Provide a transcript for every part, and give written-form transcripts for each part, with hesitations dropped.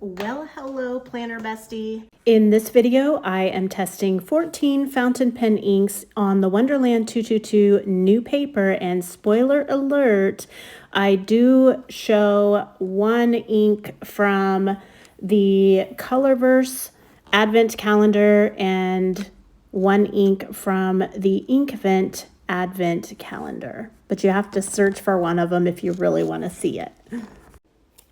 Well, hello, planner bestie. In this video, I am testing 14 fountain pen inks on the Wonderland 222 new paper, and spoiler alert, I do show one ink from the Colorverse Advent Calendar and one ink from the Inkvent Advent Calendar. But you have to search for one of them if you really want to see it.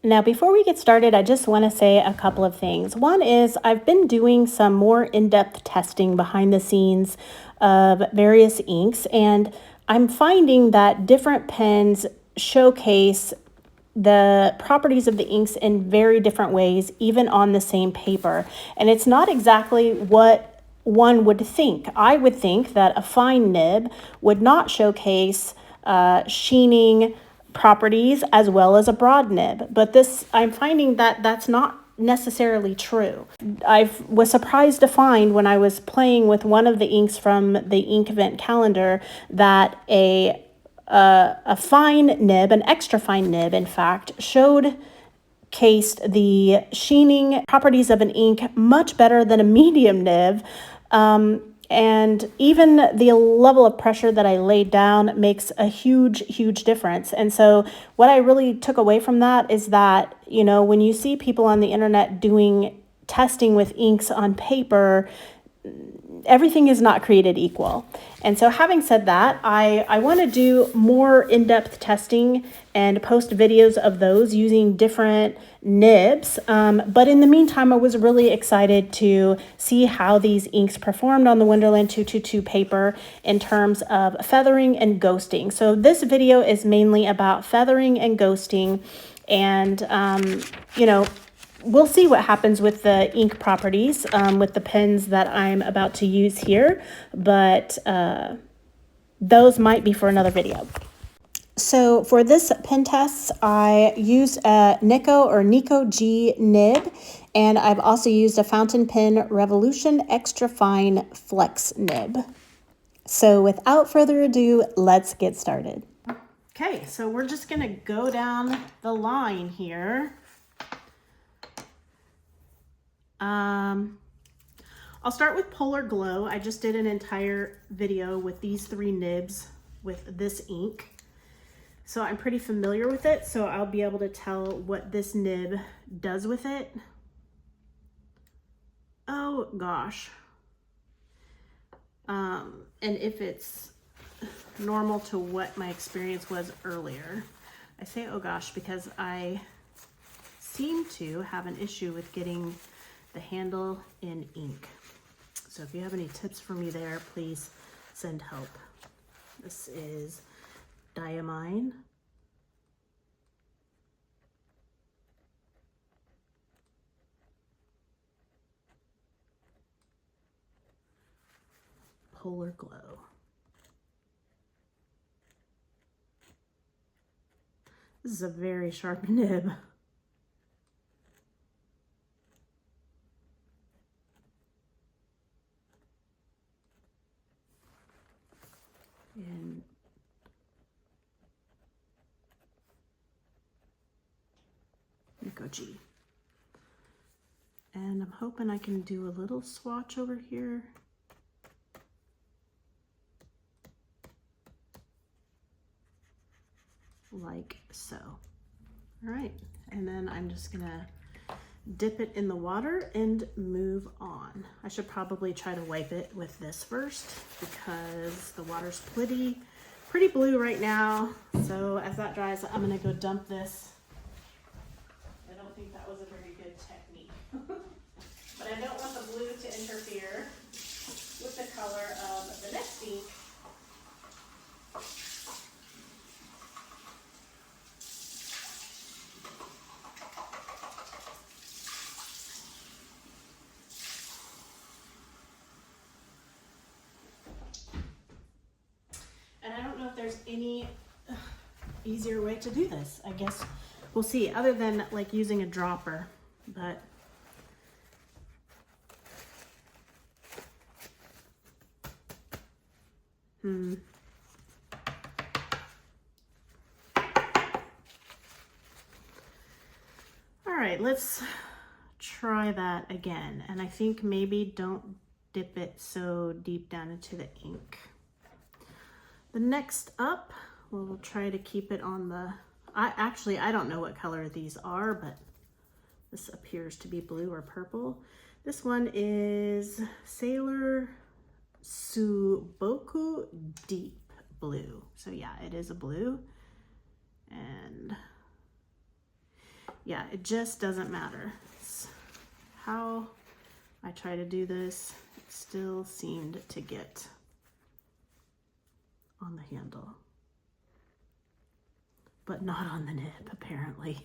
Now, before we get started, I just want to say a couple of things. One is I've been doing some more in-depth testing behind the scenes of various inks, and I'm finding that different pens showcase the properties of the inks in very different ways, even on the same paper. And it's not exactly what one would think. I would think that a fine nib would not showcase sheening properties as well as a broad nib, but I'm finding that that's not necessarily true. I was surprised to find when I was playing with one of the inks from the Inkvent calendar that a fine nib, an extra fine nib in fact, showcased the sheening properties of an ink much better than a medium nib. And even the level of pressure that I laid down makes a huge difference. And so what I really took away from that is that, you know, when you see people on the internet doing testing with inks on paper, everything is not created equal. And so having said that, I want to do more in-depth testing and post videos of those using different nibs. But in the meantime, I was really excited to see how these inks performed on the Wonderland 222 paper in terms of feathering and ghosting. So this video is mainly about feathering and ghosting, and you know, we'll see what happens with the ink properties with the pens that I'm about to use here, but those might be for another video. So for this pen test, I used a Nico G nib, and I've also used a Fountain Pen Revolution Extra Fine Flex nib. So without further ado, let's get started. Okay, so we're just gonna go down the line here. I'll start with Polar Glow. I just did an entire video with these three nibs with this ink, so I'm pretty familiar with it, so I'll be able to tell what this nib does with it. Oh gosh. And if it's normal to what my experience was earlier. I say oh gosh because I seem to have an issue with getting the handle in ink. So if you have any tips for me there, please send help. This is Diamine. Polar Glow. This is a very sharp nib. And Nico G. And I'm hoping I can do a little swatch over here. Like so. All right, and then I'm just gonna dip it in the water and move on. I should probably try to wipe it with this first because the water's pretty blue right now. So as that dries, I'm gonna go dump this. I don't think that was a very good technique. But I don't want the blue to interfere with the color of the next ink. And I don't know if there's any easier way to do this. I guess we'll see, other than like using a dropper, but All right, let's try that again. And I think maybe don't dip it so deep down into the ink. The next up, we'll try to keep it on the, I don't know what color these are, but this appears to be blue or purple. This one is Sailor Boku Deep Blue. So yeah, it is a blue. And yeah, it just doesn't matter. It's how I try to do this, it still seemed to get on the handle, but not on the nib, apparently.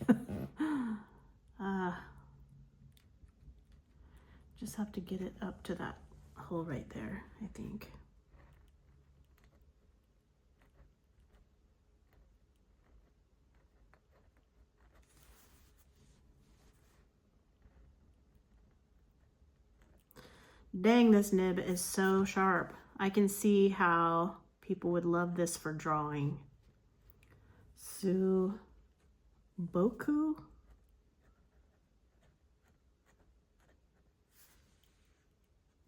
Just have to get it up to that hole right there, I think. Dang, this nib is so sharp. I can see how people would love this for drawing. Boku?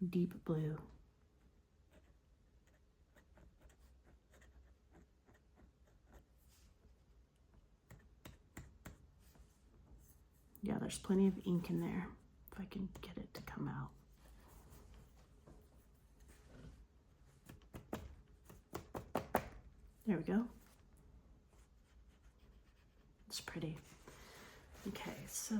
Deep blue. Yeah, there's plenty of ink in there, if I can get it to come out. There we go. It's pretty. Okay, so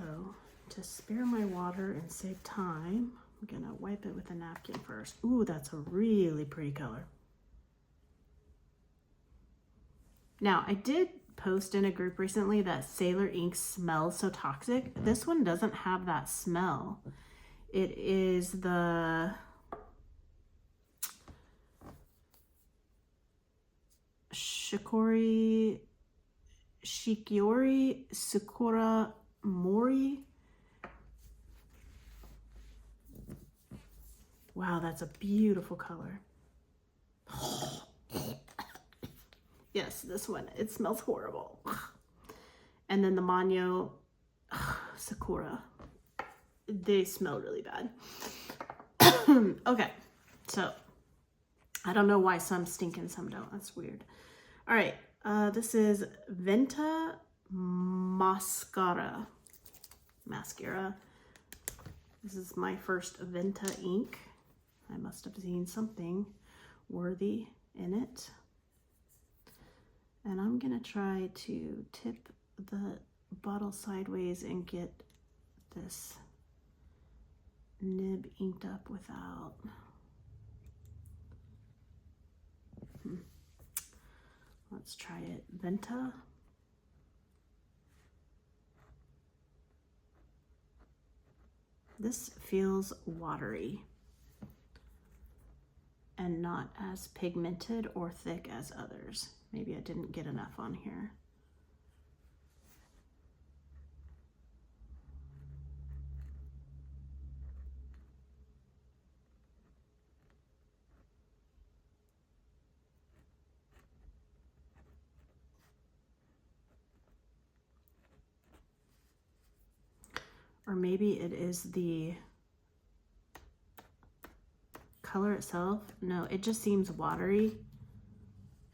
to spare my water and save time, I'm gonna wipe it with a napkin first. Ooh, that's a really pretty color. Now, I did post in a group recently that Sailor ink smells so toxic. This one doesn't have that smell. It is the Shikiori Sakura Mori. Wow, that's a beautiful color. Yes, this one, it smells horrible. And then the Manyo Sakura, they smell really bad. Okay, so I don't know why some stink and some don't. That's weird. All right, this is Vinta Maskara. This is my first Vinta ink. I must have seen something worthy in it. And I'm gonna try to tip the bottle sideways and get this nib inked up without. Let's try it. Vinta. This feels watery and not as pigmented or thick as others. Maybe I didn't get enough on here. Or maybe it is the color itself. No, it just seems watery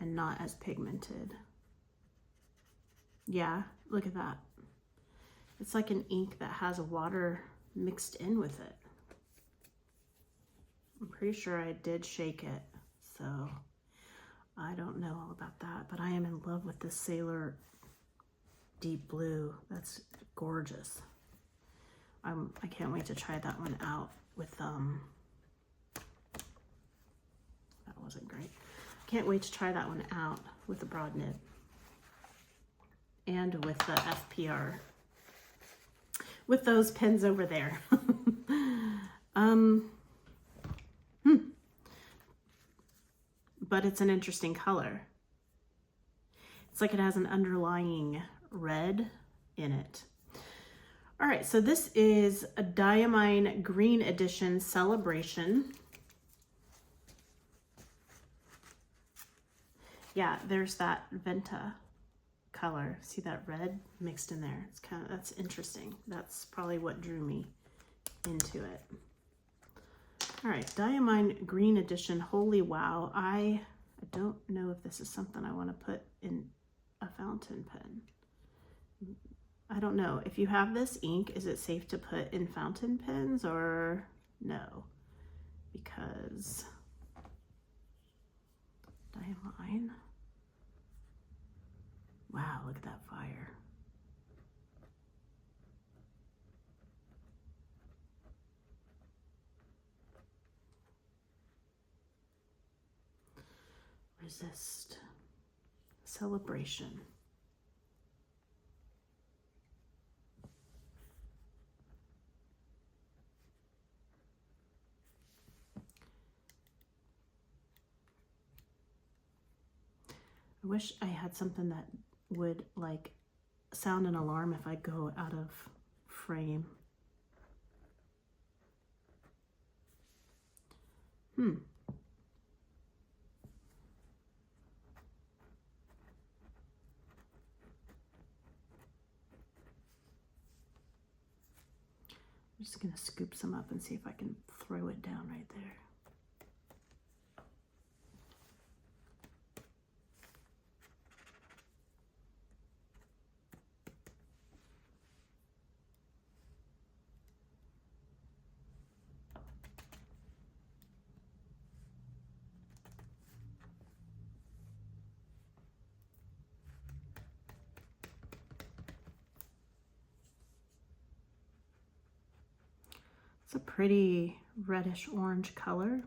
and not as pigmented. Yeah, look at that. It's like an ink that has water mixed in with it. I'm pretty sure I did shake it, so I don't know all about that, but I am in love with this Sailor Deep Blue. That's gorgeous. I can't wait to try that one out with, that wasn't great. Can't wait to try that one out with the broad nib and with the FPR, with those pens over there. But it's an interesting color. It's like it has an underlying red in it. All right, so this is a Diamine Green Edition Celebration. Yeah, there's that Vinta color. See that red mixed in there? It's kind of, that's interesting. That's probably what drew me. into it. All right, Diamine Green Edition, Holy Wow. I don't know if this is something I want to put in a fountain pen. I don't know. If you have this ink, is it safe to put in fountain pens or no? Because Diamine. Wow, look at that fire. Resist. Celebration. I wish I had something that would like sound an alarm if I go out of frame. I'm just gonna scoop some up and see if I can throw it down right there. It's a pretty reddish orange color.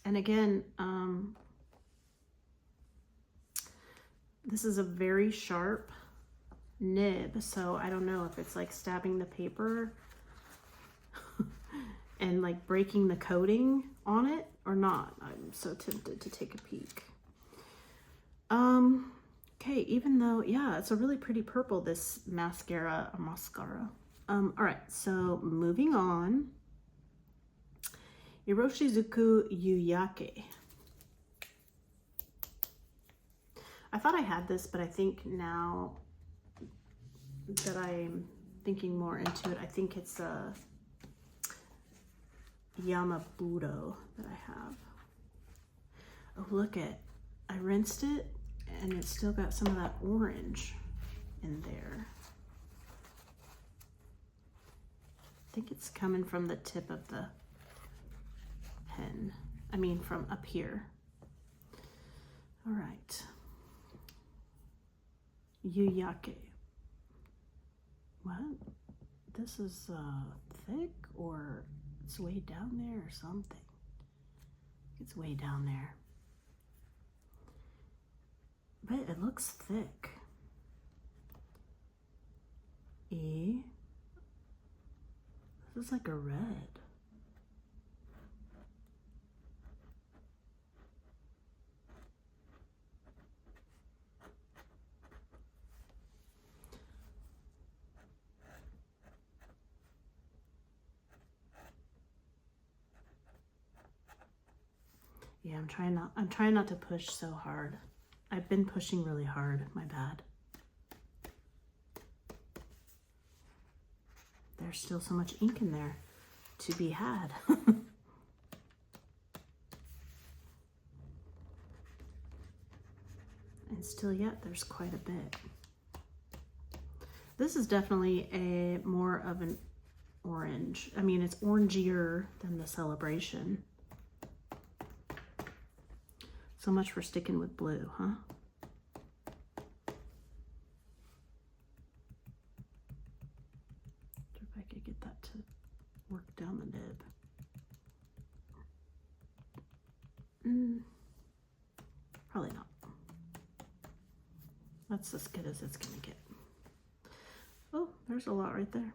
And again, this is a very sharp nib, so I don't know if it's like stabbing the paper and like breaking the coating on it or not. I'm so tempted to take a peek. Okay, even though, yeah, it's a really pretty purple, this mascara. All right, so moving on. Iroshizuku Yu-Yake. I thought I had this, but I think now that I'm thinking more into it, I think it's a Yamabudo that I have. Oh, look at, I rinsed it and it's still got some of that orange in there. I think it's coming from the tip of the pen. I mean, from up here. All right. Yu-Yake. What? This is thick, or it's way down there or something. It's way down there. But it looks thick. This is like a red. Yeah, I'm trying not to push so hard. I've been pushing really hard, my bad. There's still so much ink in there to be had. And still yet, there's quite a bit. This is definitely a more of an orange. I mean, it's orangier than the Celebration. So much for sticking with blue, huh? If I could get that to work down the nib. Probably not. That's as good as it's gonna get. Oh, there's a lot right there.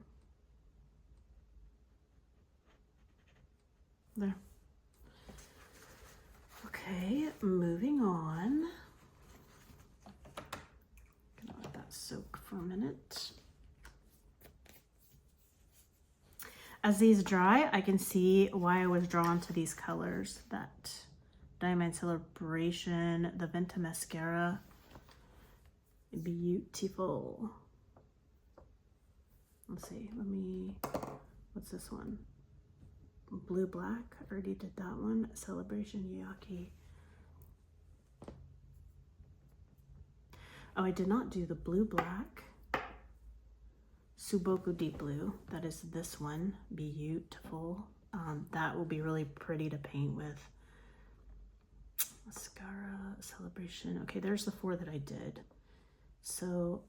There. Okay, moving on. Gonna let that soak for a minute. As these dry, I can see why I was drawn to these colors. That Diamine Celebration, the Vinta Maskara. Beautiful. Let's see, what's this one? Blue black, already did that one. Celebration Yu-Yake. Oh, I did not do the blue black. Boku deep blue, that is this one, beautiful. That will be really pretty to paint with. Maskara, Celebration. Okay, there's the 4 that I did. So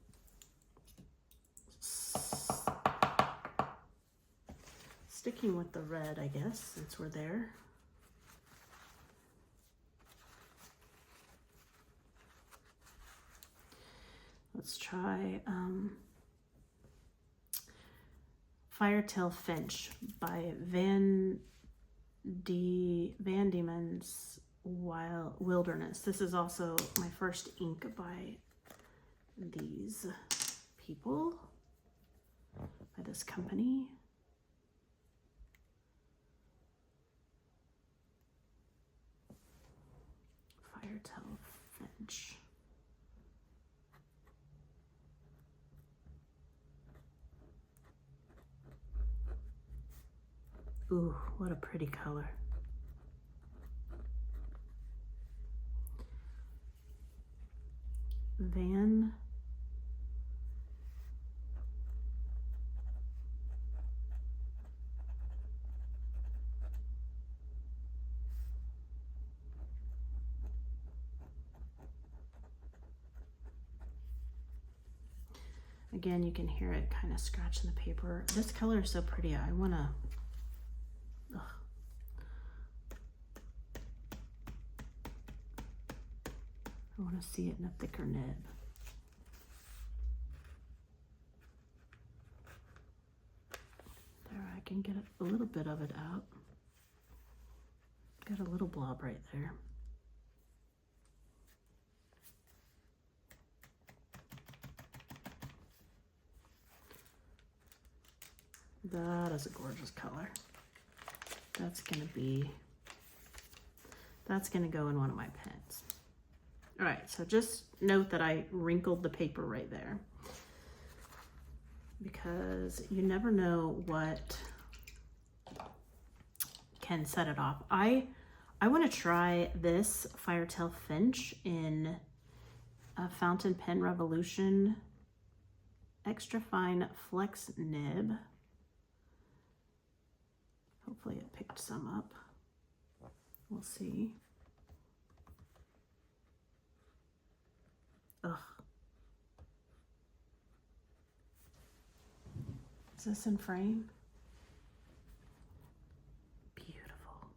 sticking with the red, I guess, since we're there. Let's try Firetail Finch by Dieman's Wilderness. This is also my first ink by these people, by this company. Firetail Finch. Ooh, what a pretty color. Again, you can hear it kind of scratching the paper. This color is so pretty. I want to see it in a thicker nib. There, I can get a little bit of it out. Got a little blob right there. That is a gorgeous color. That's gonna go in one of my pens. All right, so just note that I wrinkled the paper right there because you never know what can set it off. I want to try this Firetail Finch in a Fountain Pen Revolution extra fine flex nib. Hopefully it picked some up. We'll see. Ugh. Is this in frame? Beautiful.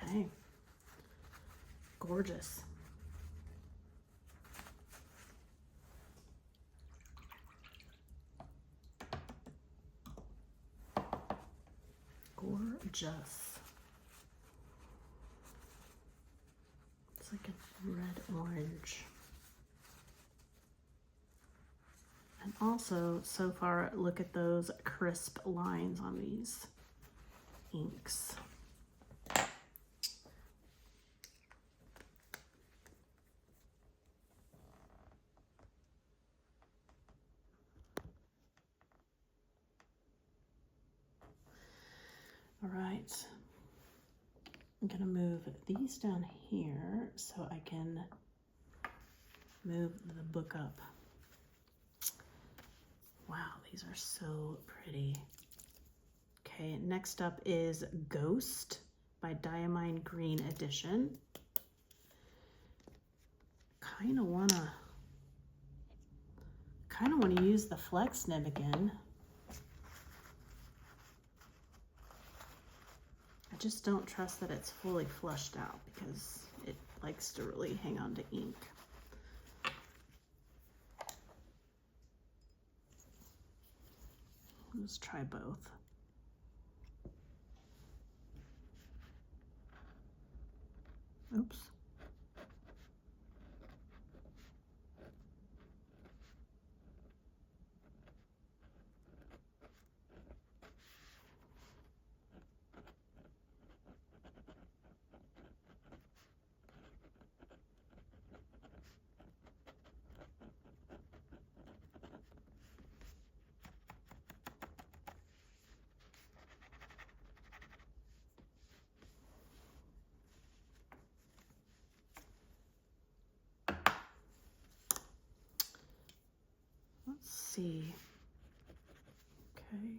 Okay, gorgeous. Gorgeous. It's like a red-orange. And also, so far, look at those crisp lines on these inks. All right, I'm gonna move these down here so I can move the book up. Wow, these are so pretty. Okay, next up is Ghost by Diamine Green Edition. Kind of wanna use the flex nib again. I just don't trust that it's fully flushed out because likes to really hang on to ink. Let's try both. Oops. Let's see. Okay.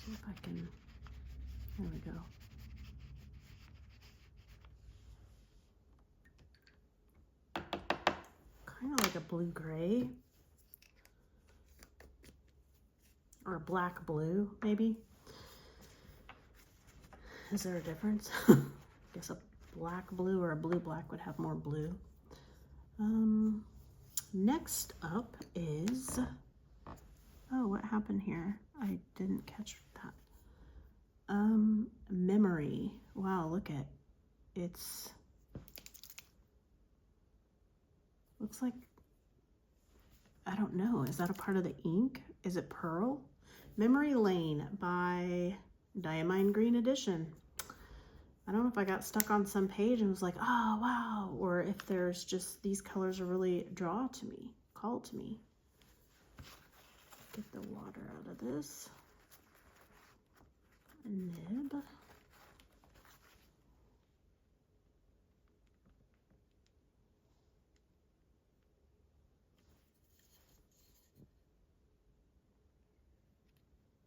See if I can, there we go. Kind of like a blue-gray. Or a black-blue, maybe. Is there a difference? I guess a black-blue or a blue-black would have more blue. Next up is, oh, what happened here? I didn't catch that. Memory. Wow, look at, it's, looks like, I don't know, is that a part of the ink? Is it pearl? Memory Lane by Diamine Green Edition. I don't know if I got stuck on some page and was like, oh, wow, or if there's just, these colors are really draw to me, call to me. Get the water out of this. A nib.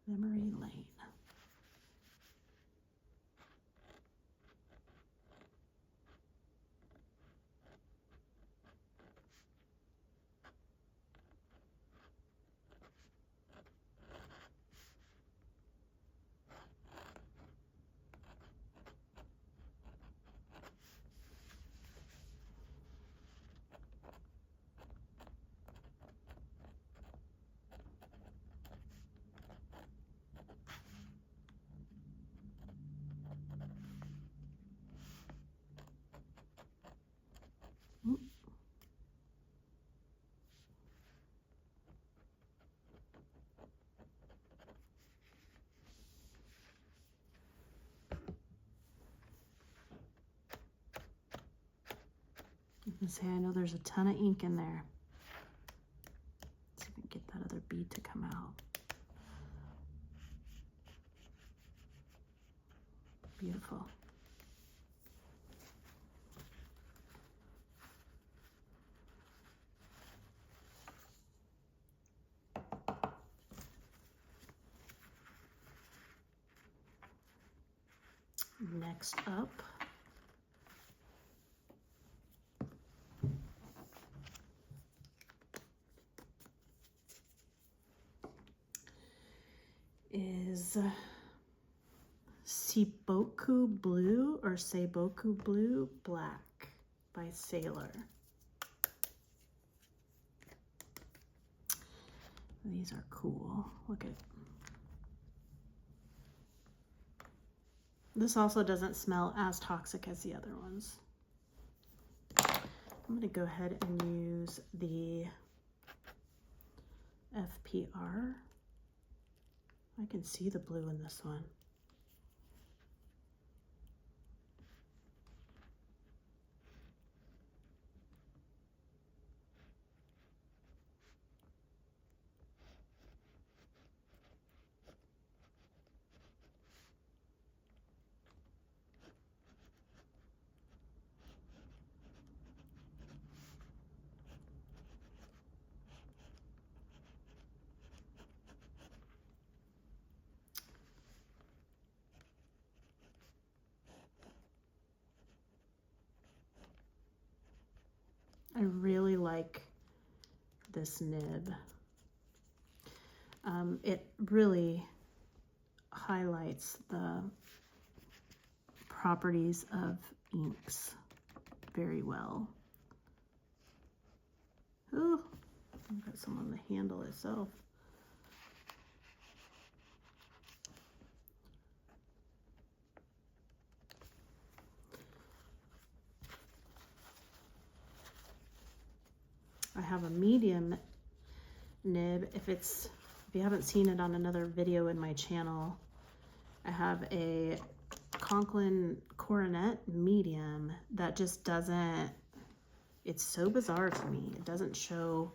Memory Lane. And say, I know there's a ton of ink in there. Let's see if we can get that other bead to come out. Beautiful. Next up is Boku Blue or Boku Blue Black by Sailor. These are cool. Look at this. Also doesn't smell as toxic as the other ones. I'm going to go ahead and use the FPR. I can see the blue in this one. really like this nib. It really highlights the properties of inks very well. Oh, I've got some on the handle itself. I have a medium nib. If you haven't seen it on another video in my channel, I have a Conklin Coronet medium that just doesn't, it's so bizarre to me. It doesn't show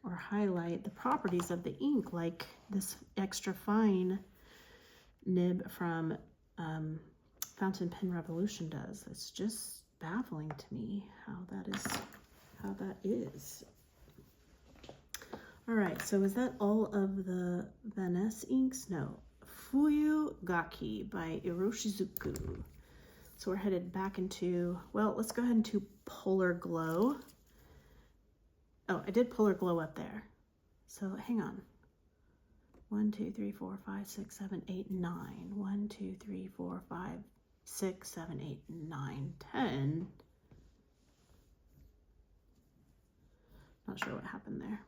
or highlight the properties of the ink like this extra fine nib from Fountain Pen Revolution does. It's just baffling to me how that is. All right, so is that all of the Venice inks? No. Yu-Yake by Iroshizuku. So we're headed back into, well, let's go ahead into Polar Glow. Oh, I did Polar Glow up there. So hang on. 1, 2, 3, 4, 5, 6, 7, 8, 9. 1, 2, 3, 4, 5, 6, 7, 8, 9, 10. Not sure what happened there.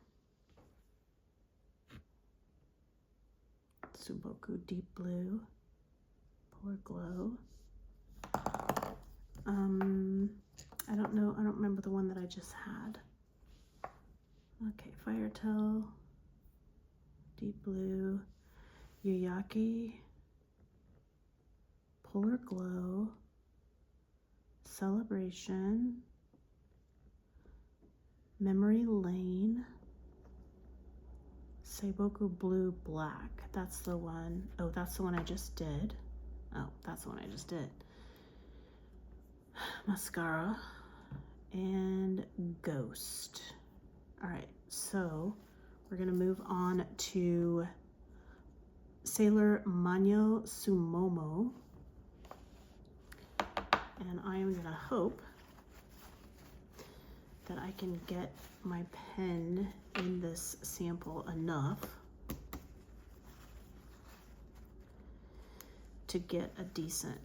Boku Deep Blue, Polar Glow. I don't know, I don't remember the one that I just had. Okay, Firetail, Deep Blue, Yu-Yake, Polar Glow, Celebration, Memory Lane, Boku Blue Black. That's the one. Oh, that's the one I just did. Oh, that's the one I just did. Mascara and Ghost. All right, so we're gonna move on to Sailor Manyo Sumomo. And I am gonna hope that I can get my pen in this sample enough to get a decent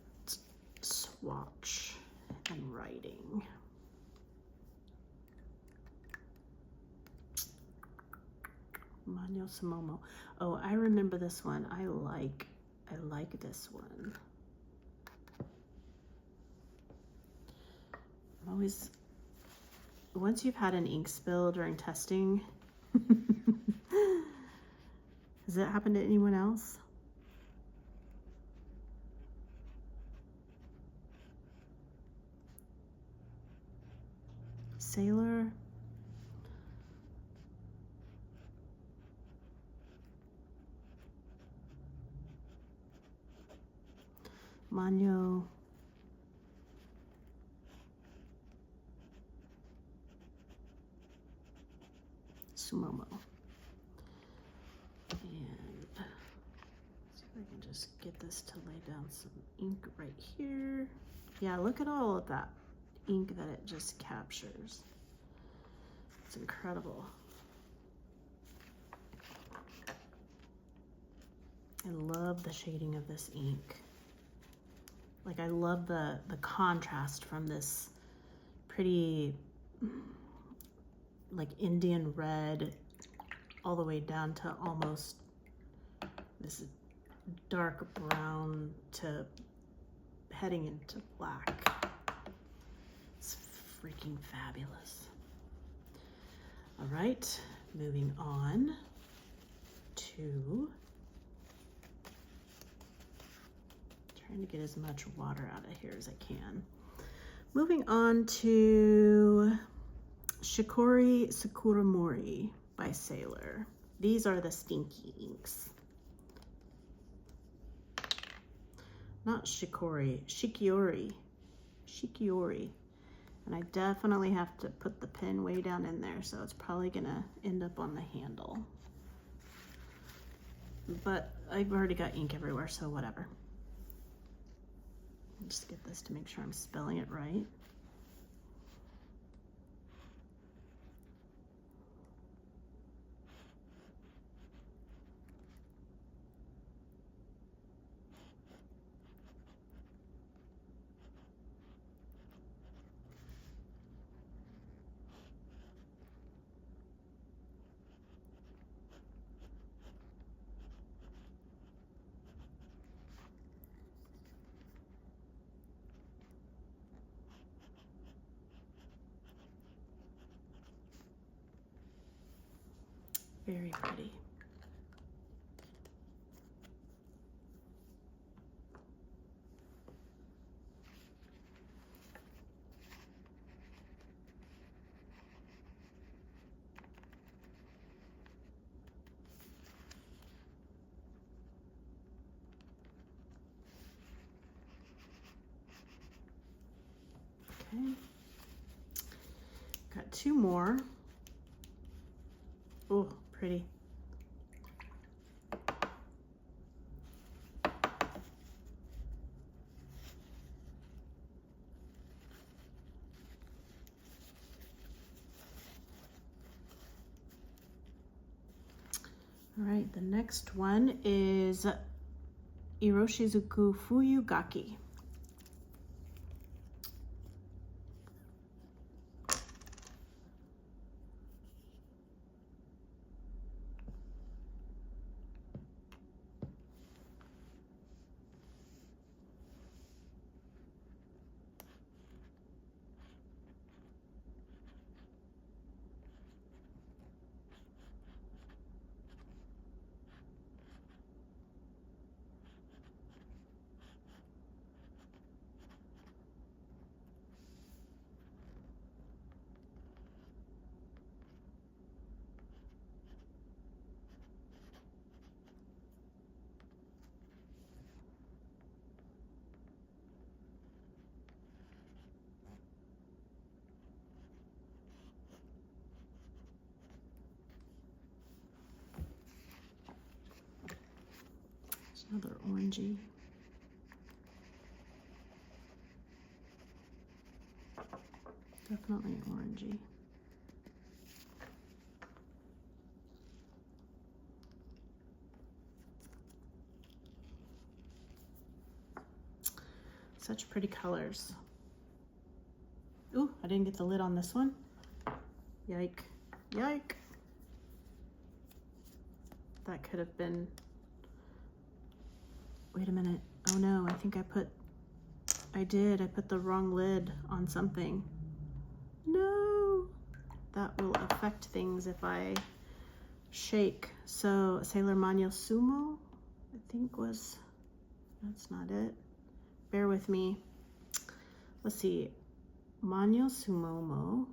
swatch and writing. Manyo Sumomo. Oh, I remember this one. I like this one. I'm always, once you've had an ink spill during testing, has it happened to anyone else? Sailor. Manyo. Sumomo. And see if I can just get this to lay down some ink right here. Yeah, look at all of that ink that it just captures. It's incredible. I love the shading of this ink. Like, I love the contrast from this pretty like Indian red all the way down to almost this dark brown to heading into black. It's freaking fabulous. All right, moving on to, trying to get as much water out of here as I can. Moving on to Shikori Sakuramori by Sailor. These are the stinky inks. Not Shikori, Shikiori. Shikiori. And I definitely have to put the pen way down in there, so it's probably gonna end up on the handle. But I've already got ink everywhere, so whatever. Just get this to make sure I'm spelling it right. Very pretty. Okay. Got two more. Oh, pretty. All right, the next one is Iroshizuku Yu-Yake. Another orangey. Definitely orangey. Such pretty colors. Ooh, I didn't get the lid on this one. Yike. Yike. That could have been... Wait a minute. Oh no, I think I put the wrong lid on something. No! That will affect things if I shake. So Sailor Mano Sumo, I think was, that's not it. Bear with me. Let's see. Mano Sumomo.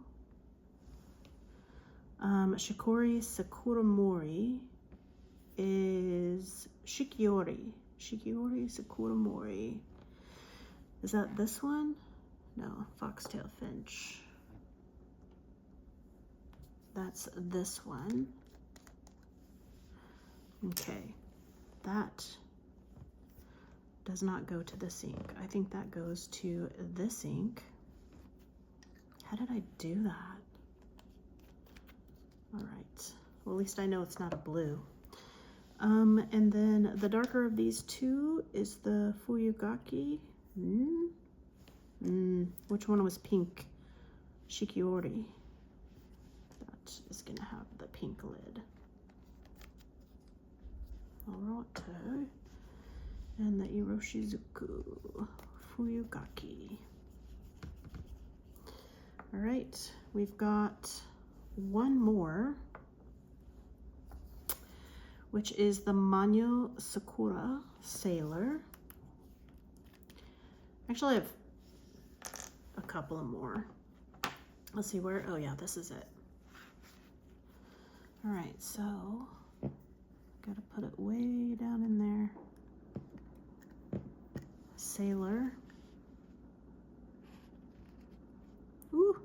Shikori Sakuramori is Shikiori. Shikiori Sakuramori. Is that this one? No, Foxtail Finch. That's this one. Okay, that does not go to this ink. I think that goes to this ink. How did I do that? All right, well, at least I know it's not a blue. And then the darker of these two is the Yu-Yake. Which one was pink? Shikiori. That is gonna have the pink lid. Alright. And the Iroshizuku Yu-Yake. Alright, we've got one more, which is the Mano Sakura Sailor. Actually, I have a couple of more. Let's see where, oh yeah, this is it. All right, so gotta put it way down in there. Sailor. Ooh.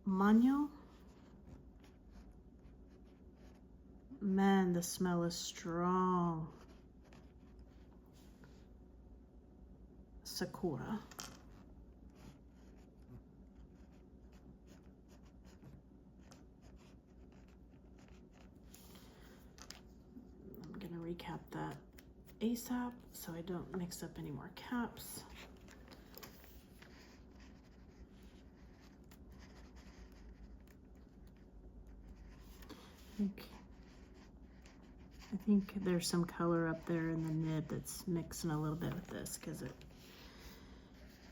Mano. Man, the smell is strong. Sakura. I'm gonna recap that ASAP so I don't mix up any more caps. I think there's some color up there in the nib that's mixing a little bit with this because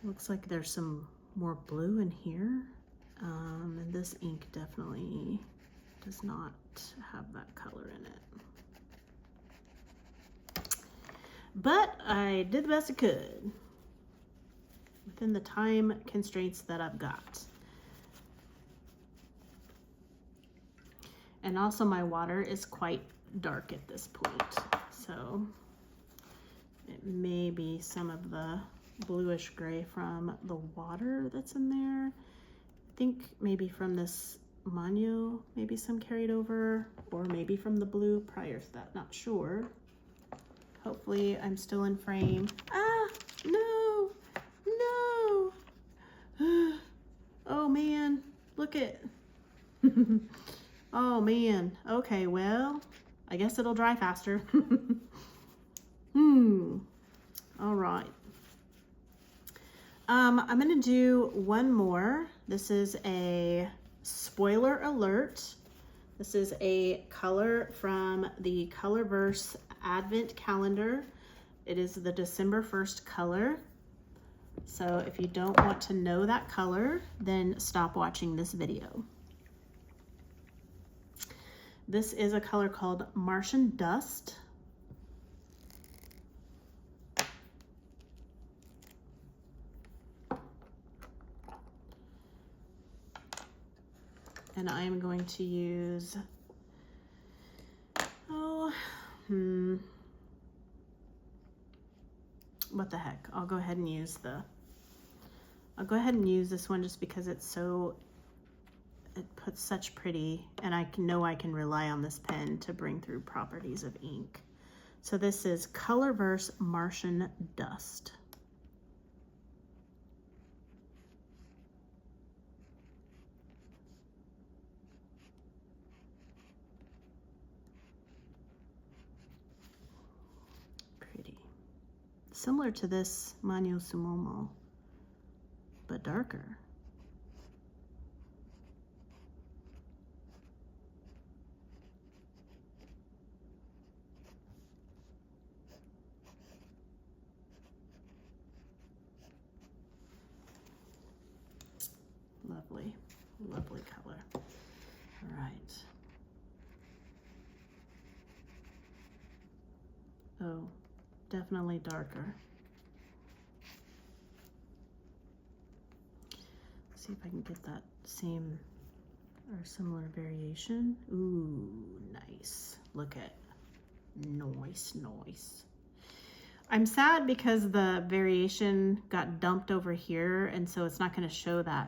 Looks like there's some more blue in here. And this ink definitely does not have that color in it. But I did the best I could within the time constraints that I've got. And also my water is quite dark at this point, so it may be some of the bluish gray from the water that's in there. I think maybe from this Manyo, maybe some carried over, or maybe from the blue prior to that, not sure. Hopefully I'm still in frame. Ah, no, no. Oh man, look at, oh man. Okay, well, I guess it'll dry faster. All right. I'm gonna do one more. This is a spoiler alert. This is a color from the Colorverse Advent Calendar. It is the December 1st color. So if you don't want to know that color, then stop watching this video. This is a color called Martian Dust. And I am going to use, what the heck? I'll go ahead and use this one just because it's so, it puts such pretty, and I know I can rely on this pen to bring through properties of ink. So this is Colorverse Martian Dust. Similar to this Manyo Sumomo, but darker. Lovely, lovely color. All right. Oh. Definitely darker. See if I can get that same or similar variation. Ooh, nice. Look at, nice, nice. I'm sad because the variation got dumped over here, and so it's not going to show the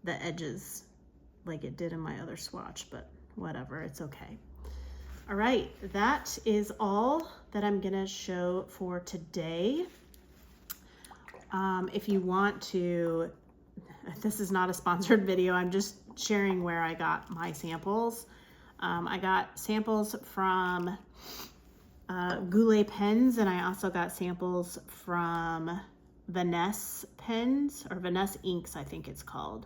edges like it did in my other swatch, but whatever, it's okay. All right, that is all that I'm gonna show for today. If you want to, this is not a sponsored video, I'm just sharing where I got my samples. I got samples from Goulet pens, and I also got samples from Vanessa pens, or Vanessa inks, I think it's called.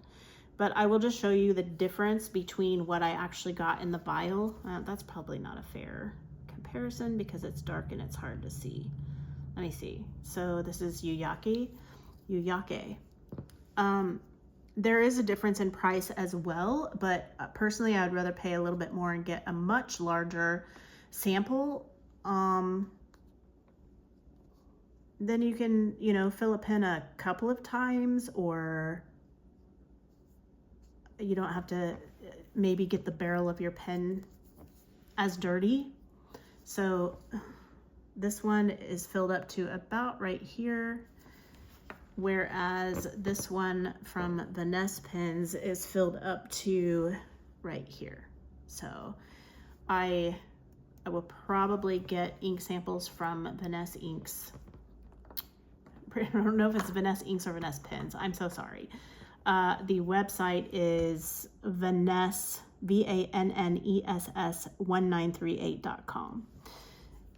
But I will just show you the difference between what I actually got in the vial. That's probably not a fair comparison because it's dark and it's hard to see. Let me see. So this is Yu-Yake. There is a difference in price as well, but personally I would rather pay a little bit more and get a much larger sample. Then you can, fill a pen a couple of times, or you don't have to maybe get the barrel of your pen as dirty. So this one is filled up to about right here, whereas this one from Vanessa pens is filled up to right here. So I will probably get ink samples from Vanessa inks. I don't know if it's Vanessa inks or Vanessa pens. I'm so sorry. The website is Vanessa, VANNESS 1938.com.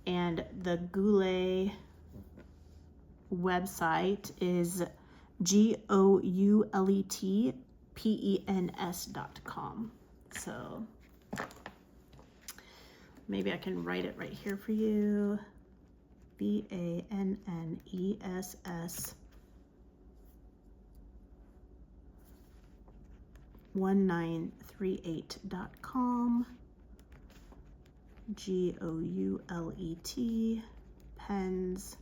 And the Goulet website is GOULETPENS.com. So maybe I can write it right here for you. VANNESS 1938.com, GOULET pens.com.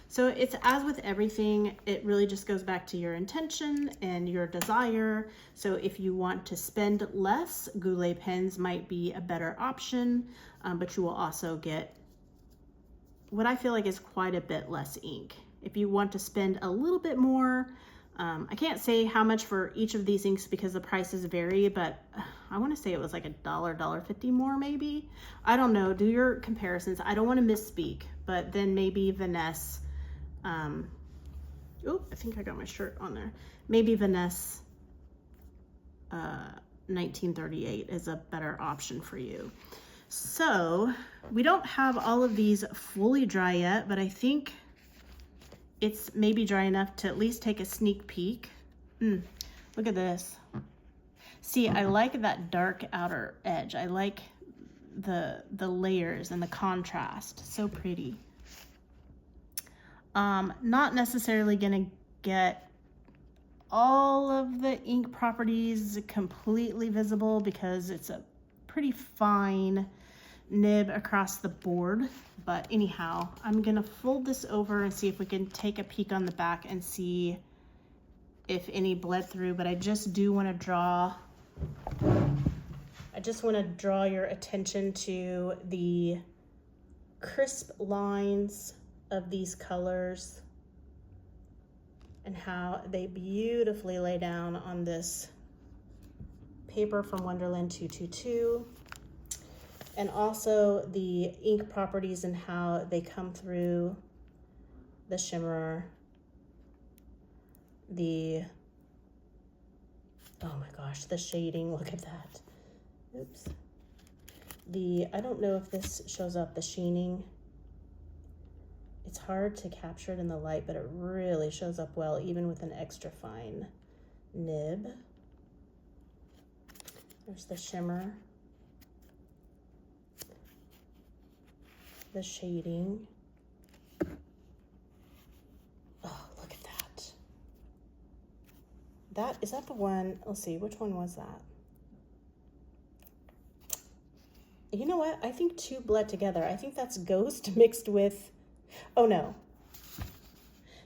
So it's as with everything, it really just goes back to your intention and your desire. So if you want to spend less, Goulet pens might be a better option, but you will also get what I feel like is quite a bit less ink. If you want to spend a little bit more, I can't say how much for each of these inks because the prices vary, but I want to say it was like $1.50 more maybe. I don't know, do your comparisons. I don't want to misspeak, but then maybe Vanessa, oh, I think I got my shirt on there. Maybe Vanessa 1938 is a better option for you. So we don't have all of these fully dry yet, but I think it's maybe dry enough to at least take a sneak peek. Look at this. See, I like that dark outer edge. I like the layers and the contrast. So pretty. Not necessarily gonna get all of the ink properties completely visible because it's a pretty fine nib across the board, but anyhow, I'm gonna fold this over and see if we can take a peek on the back and see if any bled through. But I just do want to draw your attention to the crisp lines of these colors and how they beautifully lay down on this paper from Wonderland 222. And also the ink properties and how they come through the shimmer, oh my gosh, the shading, look at that. Oops. I don't know if this shows up, the sheening. It's hard to capture it in the light, but it really shows up well, even with an extra fine nib. There's the shimmer. The shading. Oh, look at that. Is that the one? Let's see, which one was that? You know what? I think two bled together. I think that's Ghost mixed with, oh no.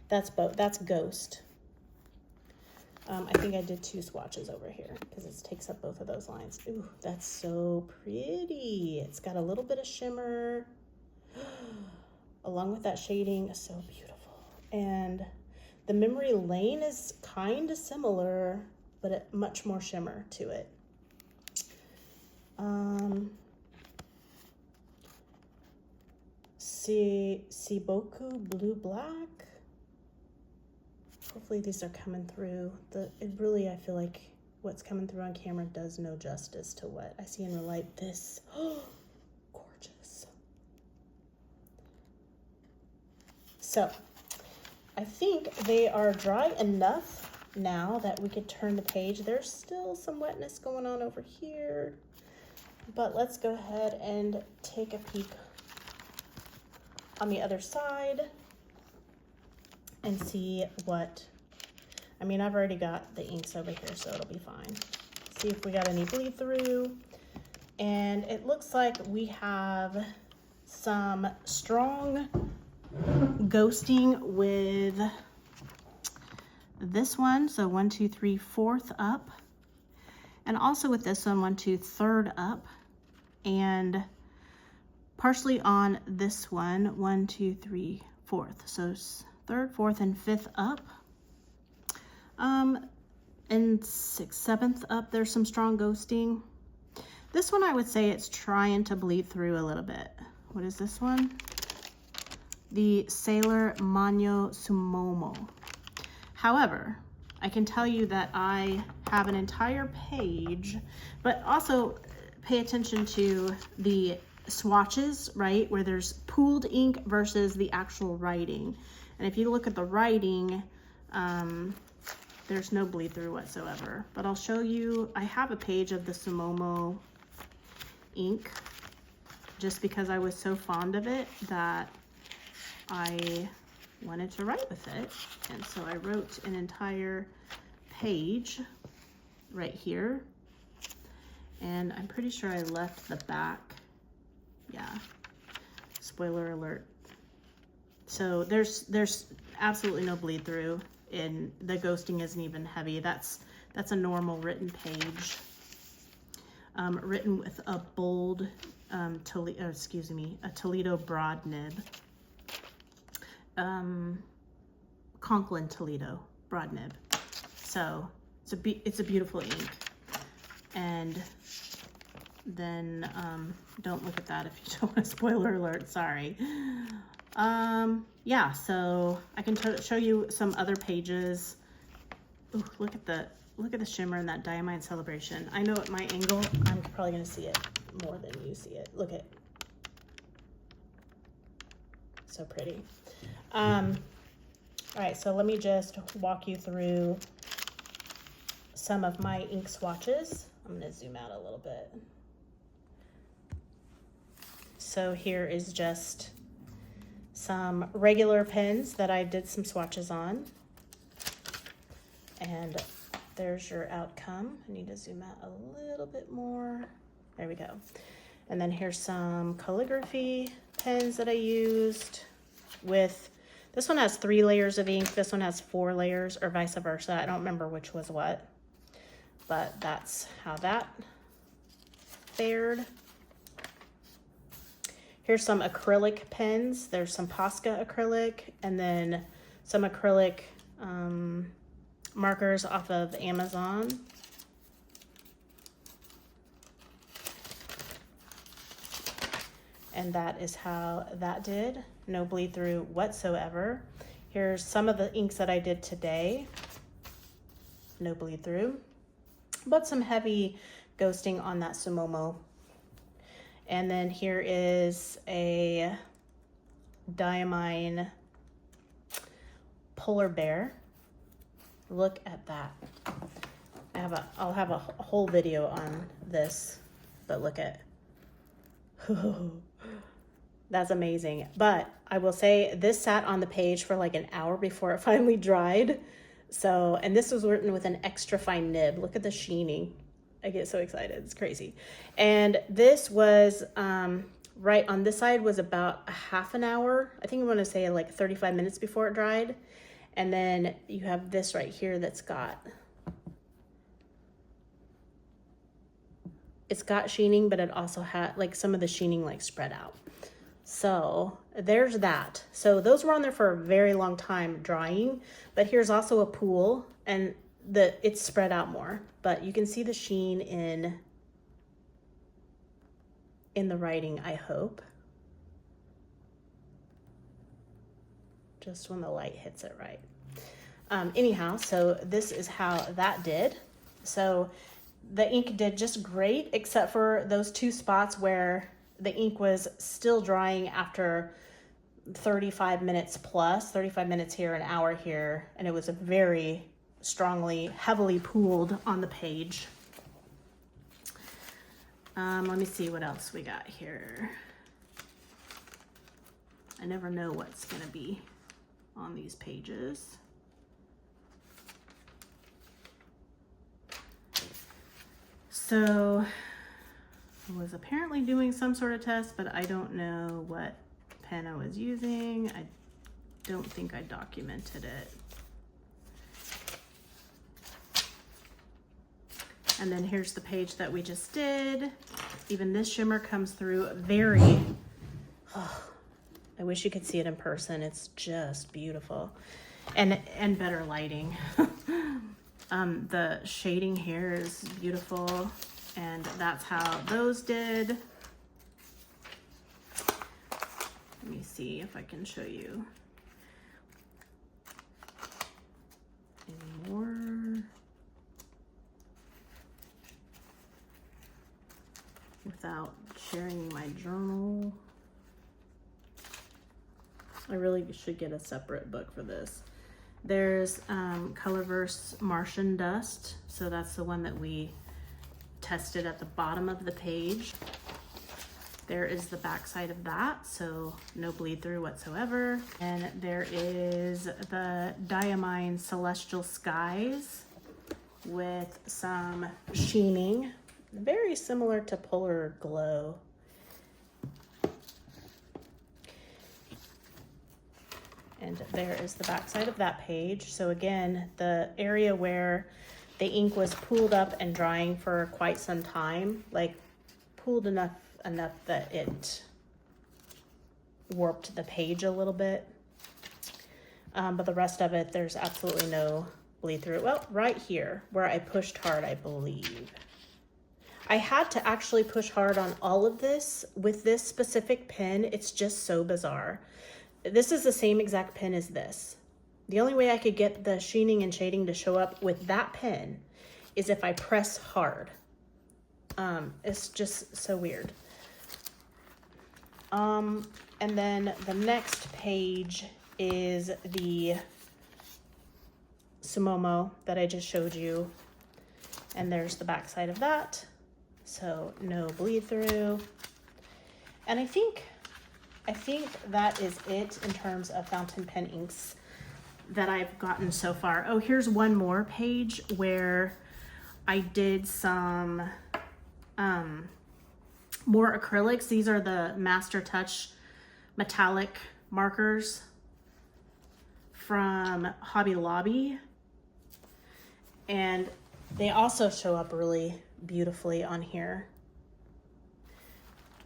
That's Ghost. I think I did two swatches over here because it takes up both of those lines. Ooh, that's so pretty. It's got a little bit of shimmer along with that shading. So beautiful. And the memory lane is kind of similar, but much more shimmer to it. Boku blue black. Hopefully these are coming through. I feel like what's coming through on camera does no justice to what I see in the light. This, gorgeous. So I think they are dry enough now that we could turn the page. There's still some wetness going on over here, but let's go ahead and take a peek on the other side and see I've already got the inks over here, so it'll be fine. See if we got any bleed through. And it looks like we have some strong ghosting with this one. So 1, 2, 3, 4th up. And also with this one, 1, 2, 3rd up. And partially on this one, 1, 2, 3, 4th. So 3rd, 4th, and 5th up. And 6th, 7th up, there's some strong ghosting. This one, I would say it's trying to bleed through a little bit. What is this one? The Sailor Manyo Sumomo. However, I can tell you that I have an entire page, but also pay attention to the swatches, right? Where there's pooled ink versus the actual writing. And if you look at the writing, there's no bleed through whatsoever. But I'll show you, I have a page of the Sumomo ink. just because I was so fond of it that I wanted to write with it. And so I wrote an entire page right here. And I'm pretty sure I left the back. Yeah, spoiler alert. So there's absolutely no bleed through, and the ghosting isn't even heavy. That's a normal written page. Written with a bold, a Toledo broad nib. Conklin Toledo broad nib. So it's a beautiful ink. And then don't look at that if you don't want a spoiler alert, sorry. Yeah, so I can show you some other pages. Ooh, look at the shimmer in that Diamine Celebration. I know at my angle, I'm probably gonna see it more than you see it. Look at, so pretty. All right, so let me just walk you through some of my ink swatches. I'm gonna zoom out a little bit. So here is just some regular pens that I did some swatches on. And there's your outcome. I need to zoom out a little bit more. There we go. And then here's some calligraphy pens that I used with, this one has 3 layers of ink, this one has 4 layers, or vice versa. I don't remember which was what, but that's how that fared. Here's some acrylic pens. There's some Posca acrylic, and then some acrylic markers off of Amazon. And that is how that did. No bleed through whatsoever. Here's some of the inks that I did today. No bleed through, but some heavy ghosting on that Sumomo. And then here is a Diamine Polar Bear. Look at that. I'll have a whole video on this, but look at, that's amazing. But I will say this sat on the page for like an hour before it finally dried. So, and this was written with an extra fine nib. Look at the sheening. I get so excited, it's crazy. And this was, right on this side was about a half an hour. I think I want to say like 35 minutes before it dried. And then you have this right here that's got, it's got sheening, but it also had like some of the sheening like spread out. So there's that. So those were on there for a very long time drying, but here's also a pool, and it's spread out more, but you can see the sheen in the writing, I hope. Just when the light hits it right. Anyhow, so this is how that did. So the ink did just great, except for those 2 spots where the ink was still drying after 35 minutes plus, 35 minutes here, an hour here, and it was a very strongly, heavily pooled on the page. Let me see what else we got here. I never know what's gonna be on these pages. So I was apparently doing some sort of test, but I don't know what pen I was using. I don't think I documented it. And then here's the page that we just did. Even this shimmer comes through very, oh, I wish you could see it in person. It's just beautiful. And better lighting. The shading here is beautiful, and that's how those did. Let me see if I can show you any more without sharing my journal. I really should get a separate book for this. There's Colorverse Martian Dust. So that's the one that we tested at the bottom of the page. There is the back side of that, so no bleed through whatsoever. And there is the Diamine Celestial Skies with some sheening, very similar to Polar Glow. And there is the back side of that page. So again, the area where the ink was pooled up and drying for quite some time, like pooled enough that it warped the page a little bit. But the rest of it, there's absolutely no bleed through. Well, right here where I pushed hard, I believe. I had to actually push hard on all of this with this specific pen. It's just so bizarre. This is the same exact pen as this. The only way I could get the sheening and shading to show up with that pen is if I press hard. It's just so weird. And then the next page is the Sumomo that I just showed you. And there's the back side of that. So no bleed through. And I think that is it in terms of fountain pen inks that I've gotten so far. Oh, here's one more page where I did some more acrylics. These are the Master Touch metallic markers from Hobby Lobby. And they also show up really beautifully on here.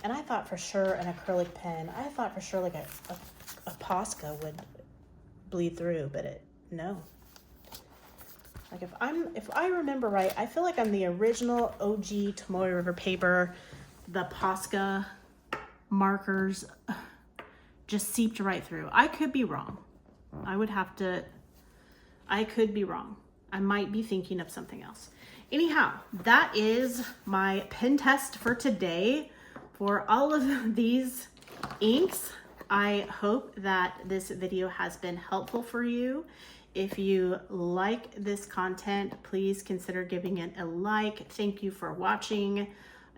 And I thought for sure an acrylic pen, I thought for sure like a Posca would bleed through, but no. Like if I remember right, I feel like I'm the original OG Tomoe River paper. The Posca markers just seeped right through. I could be wrong. I could be wrong. I might be thinking of something else. Anyhow, that is my pen test for today. For all of these inks, I hope that this video has been helpful for you. If you like this content, please consider giving it a like. Thank you for watching.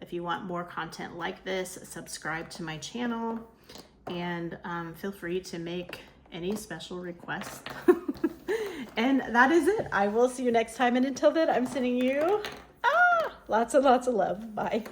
If you want more content like this, subscribe to my channel, and feel free to make any special requests. And that is it. I will see you next time, and until then, I'm sending you lots and lots of love. Bye.